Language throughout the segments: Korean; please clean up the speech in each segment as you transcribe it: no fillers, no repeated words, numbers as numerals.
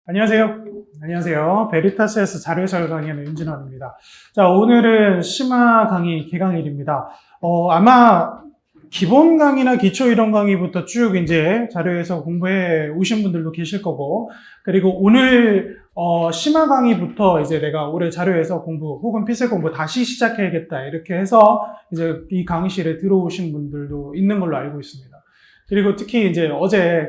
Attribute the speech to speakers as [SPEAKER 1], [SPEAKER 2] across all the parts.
[SPEAKER 1] 안녕하세요. 안녕하세요. 베리타스에서 자료해설 강의하는 윤진원입니다. 자, 오늘은 심화 강의 개강일입니다. 아마 기본 강의나 기초 이론 강의부터 쭉 이제 자료해서 공부해 오신 분들도 계실 거고, 그리고 오늘 심화 강의부터 이제 내가 올해 자료해서 공부 혹은 필수 공부 다시 시작해야겠다 이렇게 해서 이제 이 강의실에 들어오신 분들도 있는 걸로 알고 있습니다. 그리고 특히 이제 어제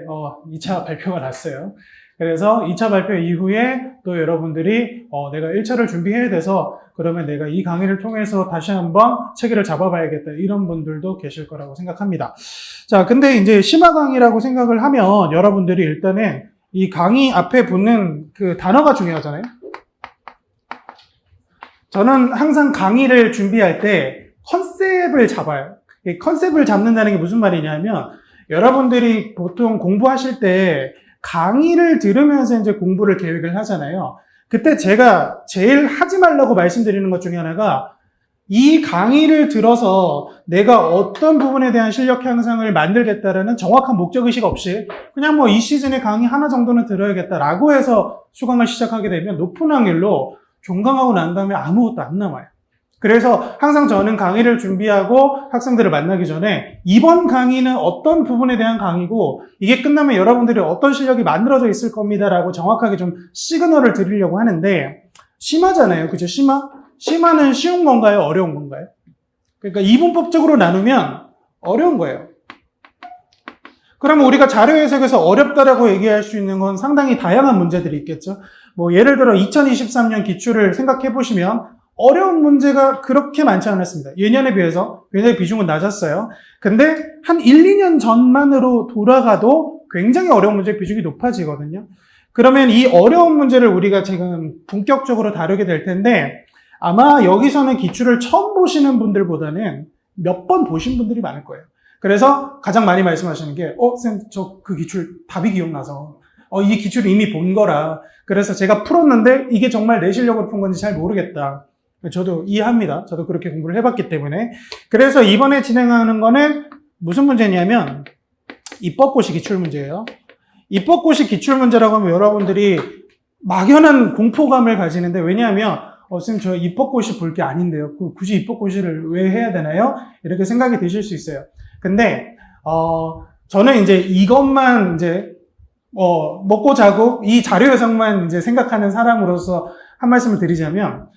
[SPEAKER 1] 2차 발표가 났어요. 그래서 2차 발표 이후에 또 여러분들이 내가 1차를 준비해야 돼서 그러면 내가 이 강의를 통해서 다시 한번 체계를 잡아봐야겠다 이런 분들도 계실 거라고 생각합니다. 자, 근데 이제 심화 강의라고 생각을 하면 여러분들이 일단은 이 강의 앞에 붙는 그 단어가 중요하잖아요. 저는 항상 강의를 준비할 때 컨셉을 잡아요. 이 컨셉을 잡는다는 게 무슨 말이냐면 여러분들이 보통 공부하실 때 강의를 들으면서 이제 공부를 계획을 하잖아요. 그때 제가 제일 하지 말라고 말씀드리는 것 중에 하나가 이 강의를 들어서 내가 어떤 부분에 대한 실력 향상을 만들겠다라는 정확한 목적의식 없이 그냥 뭐 이 시즌에 강의 하나 정도는 들어야겠다라고 해서 수강을 시작하게 되면 높은 확률로 종강하고 난 다음에 아무것도 안 남아요. 그래서 항상 저는 강의를 준비하고 학생들을 만나기 전에 이번 강의는 어떤 부분에 대한 강의고 이게 끝나면 여러분들이 어떤 실력이 만들어져 있을 겁니다라고 정확하게 좀 시그널을 드리려고 하는데 심화잖아요. 그죠? 심화는 쉬운 건가요? 어려운 건가요? 그러니까 이분법적으로 나누면 어려운 거예요. 그러면 우리가 자료 해석에서 어렵다라고 얘기할 수 있는 건 상당히 다양한 문제들이 있겠죠. 뭐 예를 들어 2023년 기출을 생각해 보시면 어려운 문제가 그렇게 많지 않았습니다. 예년에 비해서 굉장히 비중은 낮았어요. 근데 한 1, 2년 전만으로 돌아가도 굉장히 어려운 문제의 비중이 높아지거든요. 그러면 이 어려운 문제를 우리가 지금 본격적으로 다루게 될 텐데 아마 여기서는 기출을 처음 보시는 분들보다는 몇 번 보신 분들이 많을 거예요. 그래서 가장 많이 말씀하시는 게 쌤, 저 그 기출 답이 기억나서 이 기출을 이미 본 거라 그래서 제가 풀었는데 이게 정말 내 실력으로 푼 건지 잘 모르겠다. 저도 이해합니다. 저도 그렇게 공부를 해봤기 때문에. 그래서 이번에 진행하는 거는 무슨 문제냐면 입법고시 기출문제예요. 입법고시 기출문제라고 하면 여러분들이 막연한 공포감을 가지는데 왜냐하면 쌤, 저 입법고시 볼 게 아닌데요. 굳이 입법고시를 왜 해야 되나요? 이렇게 생각이 드실 수 있어요. 근데 저는 이제 이것만 이제 먹고 자고 이 자료 해석만 이제 생각하는 사람으로서 한 말씀을 드리자면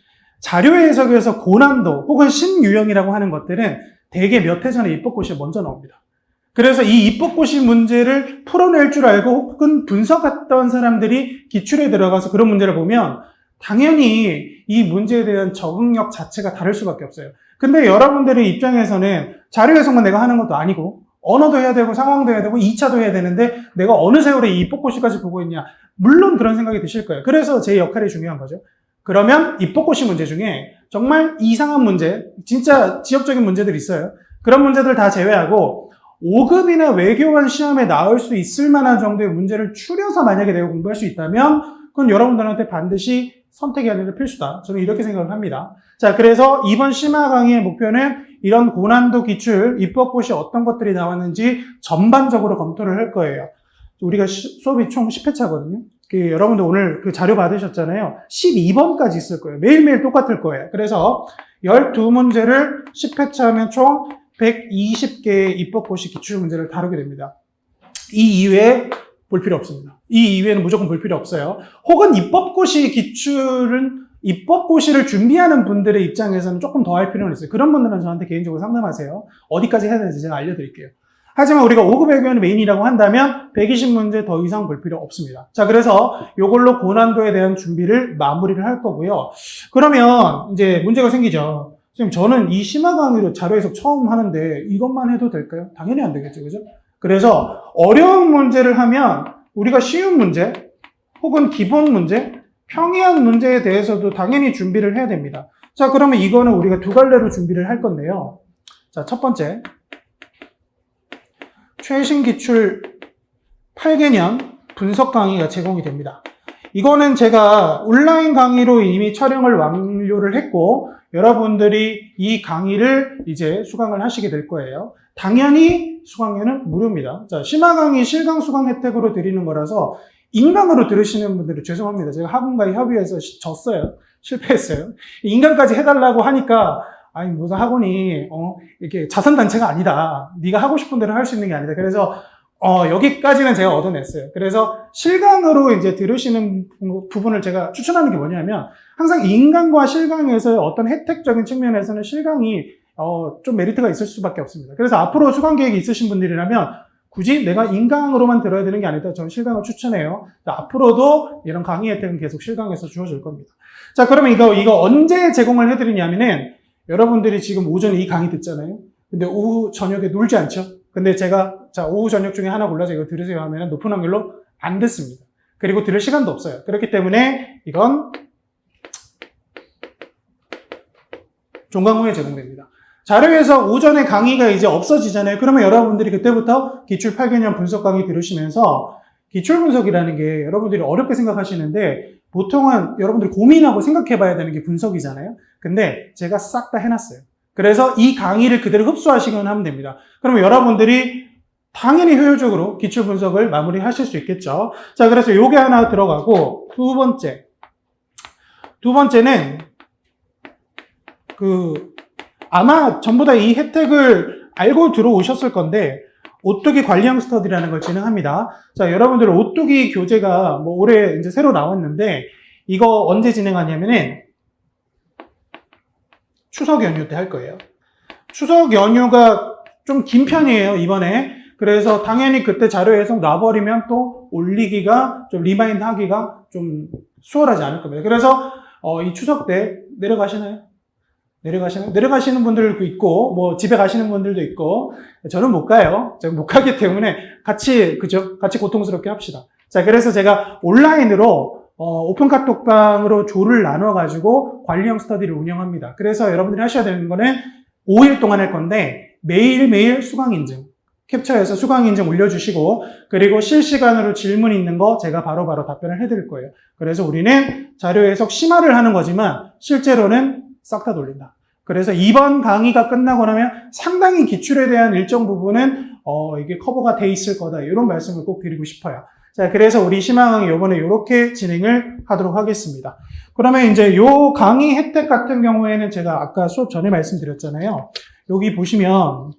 [SPEAKER 1] 자료 해석에서 고난도 혹은 신유형이라고 하는 것들은 대개 몇 해 전에 입법고시에 먼저 나옵니다. 그래서 이 입법고시 문제를 풀어낼 줄 알고 혹은 분석했던 사람들이 기출에 들어가서 그런 문제를 보면 당연히 이 문제에 대한 적응력 자체가 다를 수밖에 없어요. 근데 여러분들의 입장에서는 자료 해석만 내가 하는 것도 아니고 언어도 해야 되고 상황도 해야 되고 2차도 해야 되는데 내가 어느 세월에 이 입법고시까지 보고 있냐. 물론 그런 생각이 드실 거예요. 그래서 제 역할이 중요한 거죠. 그러면 입법고시 문제 중에 정말 이상한 문제, 진짜 지역적인 문제들이 있어요. 그런 문제들 다 제외하고 5급이나 외교관 시험에 나올 수 있을 만한 정도의 문제를 추려서 만약에 내가 공부할 수 있다면 그건 여러분들한테 반드시 선택이 아니라 필수다. 저는 이렇게 생각을 합니다. 자, 그래서 이번 심화 강의의 목표는 이런 고난도 기출, 입법고시 어떤 것들이 나왔는지 전반적으로 검토를 할 거예요. 우리가 수업이 총 10회차거든요. 여러분들 오늘 그 자료 받으셨잖아요. 12번까지 있을 거예요. 매일매일 똑같을 거예요. 그래서 12문제를 10회차 하면 총 120개의 입법고시 기출문제를 다루게 됩니다. 이 이외에 볼 필요 없습니다. 이 이외에는 무조건 볼 필요 없어요. 혹은 입법고시를 준비하는 분들의 입장에서는 조금 더 할 필요는 있어요. 그런 분들은 저한테 개인적으로 상담하세요. 어디까지 해야 되는지 제가 알려드릴게요. 하지만 우리가 5급 외교원이 메인이라고 한다면 120문제 더 이상 볼 필요 없습니다. 자, 그래서 이걸로 고난도에 대한 준비를 마무리를 할 거고요. 그러면 이제 문제가 생기죠. 지금 저는 이 심화 강의로 자료 해석 처음 하는데 이것만 해도 될까요? 당연히 안 되겠죠. 그죠? 그래서 어려운 문제를 하면 우리가 쉬운 문제 혹은 기본 문제, 평이한 문제에 대해서도 당연히 준비를 해야 됩니다. 자, 그러면 이거는 우리가 두 갈래로 준비를 할 건데요. 자, 첫 번째. 최신 기출 8개년 분석 강의가 제공이 됩니다. 이거는 제가 온라인 강의로 이미 촬영을 완료를 했고 여러분들이 이 강의를 이제 수강을 하시게 될 거예요. 당연히 수강료는 무료입니다. 자, 심화 강의 실강 수강 혜택으로 드리는 거라서 인강으로 들으시는 분들은 죄송합니다. 제가 학원과의 협의해서 졌어요. 실패했어요. 인강까지 해달라고 하니까 아니 무슨 학원이 이렇게 자선단체가 아니다. 네가 하고 싶은 대로 할 수 있는 게 아니다. 그래서 여기까지는 제가 얻어냈어요. 그래서 실강으로 이제 들으시는 부분을 제가 추천하는 게 뭐냐면 항상 인강과 실강에서 어떤 혜택적인 측면에서는 실강이 좀 메리트가 있을 수밖에 없습니다. 그래서 앞으로 수강 계획이 있으신 분들이라면 굳이 내가 인강으로만 들어야 되는 게 아니다. 저는 실강을 추천해요. 앞으로도 이런 강의 혜택은 계속 실강에서 주어질 겁니다. 자, 그러면 이거 언제 제공을 해드리냐면은 여러분들이 지금 오전에 이 강의 듣잖아요. 근데 오후 저녁에 놀지 않죠? 근데 제가 오후 저녁 중에 하나 골라서 이거 들으세요 하면 높은 확률로 안 듣습니다. 그리고 들을 시간도 없어요. 그렇기 때문에 이건 종강 후에 제공됩니다. 자료에서 오전에 강의가 이제 없어지잖아요. 그러면 여러분들이 그때부터 기출 8개년 분석 강의 들으시면서 기출 분석이라는 게 여러분들이 어렵게 생각하시는데 보통은 여러분들이 고민하고 생각해 봐야 되는 게 분석이잖아요. 근데 제가 싹 다 해놨어요. 그래서 이 강의를 그대로 흡수하시기만 하면 됩니다. 그러면 여러분들이 당연히 효율적으로 기출 분석을 마무리 하실 수 있겠죠. 자, 그래서 요게 하나 들어가고 두 번째는 아마 전부 다 이 혜택을 알고 들어오셨을 건데 오뚜기 관리형 스터디라는 걸 진행합니다. 자, 여러분들 오뚜기 교재가 올해 이제 새로 나왔는데 이거 언제 진행하냐면은 추석 연휴 때 할 거예요. 추석 연휴가 좀 긴 편이에요, 이번에. 그래서 당연히 그때 자료 해석 놔버리면 또 올리기가 좀 리마인드 하기가 좀 수월하지 않을 겁니다. 그래서 이 추석 때 내려가시나요? 내려가시는 분들도 있고, 집에 가시는 분들도 있고, 저는 못 가요. 제가 못 가기 때문에 같이 고통스럽게 합시다. 자, 그래서 제가 온라인으로, 오픈 카톡방으로 조를 나눠가지고 관리형 스터디를 운영합니다. 그래서 여러분들이 하셔야 되는 거는 5일 동안 할 건데, 매일매일 수강 인증, 캡처해서 수강 인증 올려주시고, 그리고 실시간으로 질문 있는 거 제가 바로바로 답변을 해드릴 거예요. 그래서 우리는 자료 해석 심화를 하는 거지만, 실제로는 싹 다 돌린다. 그래서 이번 강의가 끝나고 나면 상당히 기출에 대한 일정 부분은 이게 커버가 돼 있을 거다. 이런 말씀을 꼭 드리고 싶어요. 자, 그래서 우리 심화 강의 이번에 이렇게 진행을 하도록 하겠습니다. 그러면 이제 요 강의 혜택 같은 경우에는 제가 아까 수업 전에 말씀드렸잖아요. 여기 보시면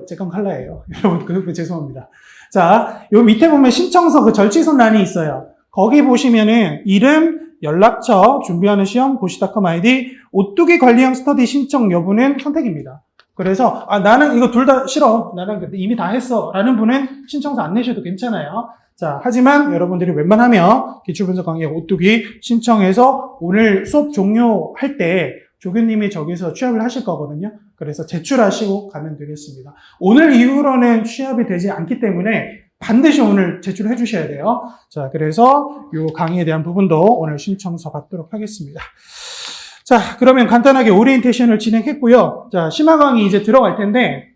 [SPEAKER 1] 제 건 칼라예요. 여러분 죄송합니다. 자, 요 밑에 보면 신청서 절취선란이 있어요. 거기 보시면은 이름, 연락처, 준비하는 시험, 고시닷컴 아이디, 오뚜기 관리형 스터디 신청 여부는 선택입니다. 그래서 나는 이거 둘 다 싫어. 나는 이미 다 했어. 라는 분은 신청서 안 내셔도 괜찮아요. 자, 하지만 여러분들이 웬만하면 기출분석 강의 오뚜기 신청해서 오늘 수업 종료할 때 조교님이 저기서 취합을 하실 거거든요. 그래서 제출하시고 가면 되겠습니다. 오늘 이후로는 취합이 되지 않기 때문에 반드시 오늘 제출해 주셔야 돼요. 자, 그래서 이 강의에 대한 부분도 오늘 신청서 받도록 하겠습니다. 자, 그러면 간단하게 오리엔테이션을 진행했고요. 자, 심화 강의 이제 들어갈 텐데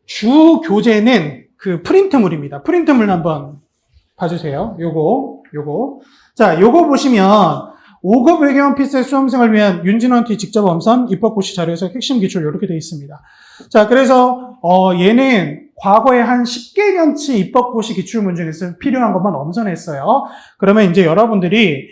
[SPEAKER 1] 주 교재는 프린트물입니다. 프린트물 한번 봐주세요. 요거. 자, 요거 보시면 5급 외계원 필세 수험생을 위한 윤진원 T 직접 엄선 입법고시 자료에서 핵심 기출 이렇게 되어 있습니다. 자, 그래서 얘는 과거에 한 10개년치 입법고시 기출문 중에서 필요한 것만 엄선했어요. 그러면 이제 여러분들이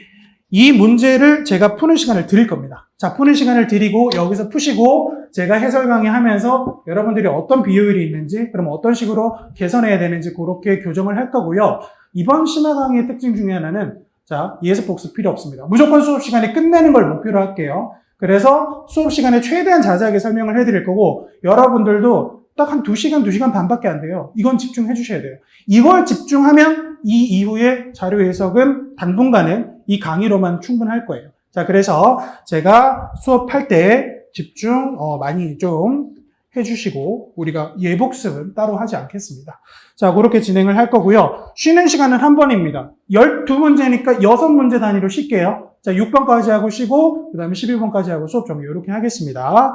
[SPEAKER 1] 이 문제를 제가 푸는 시간을 드릴 겁니다. 자, 푸는 시간을 드리고 여기서 푸시고 제가 해설 강의 하면서 여러분들이 어떤 비효율이 있는지 그럼 어떤 식으로 개선해야 되는지 그렇게 교정을 할 거고요. 이번 심화 강의의 특징 중에 하나는 자, 예습 복습 필요 없습니다. 무조건 수업 시간에 끝내는 걸 목표로 할게요. 그래서 수업 시간에 최대한 자세하게 설명을 해드릴 거고 여러분들도 딱 한 2시간, 2시간 반밖에 안 돼요. 이건 집중해 주셔야 돼요. 이걸 집중하면 이 이후에 자료 해석은 당분간은 이 강의로만 충분할 거예요. 자, 그래서 제가 수업할 때 집중 많이 좀 해주시고 우리가 예복습은 따로 하지 않겠습니다. 자, 그렇게 진행을 할 거고요. 쉬는 시간은 한 번입니다. 12문제니까 6문제 단위로 쉴게요. 자, 6번까지 하고 쉬고 그 다음에 12번까지 하고 수업 종료 이렇게 하겠습니다.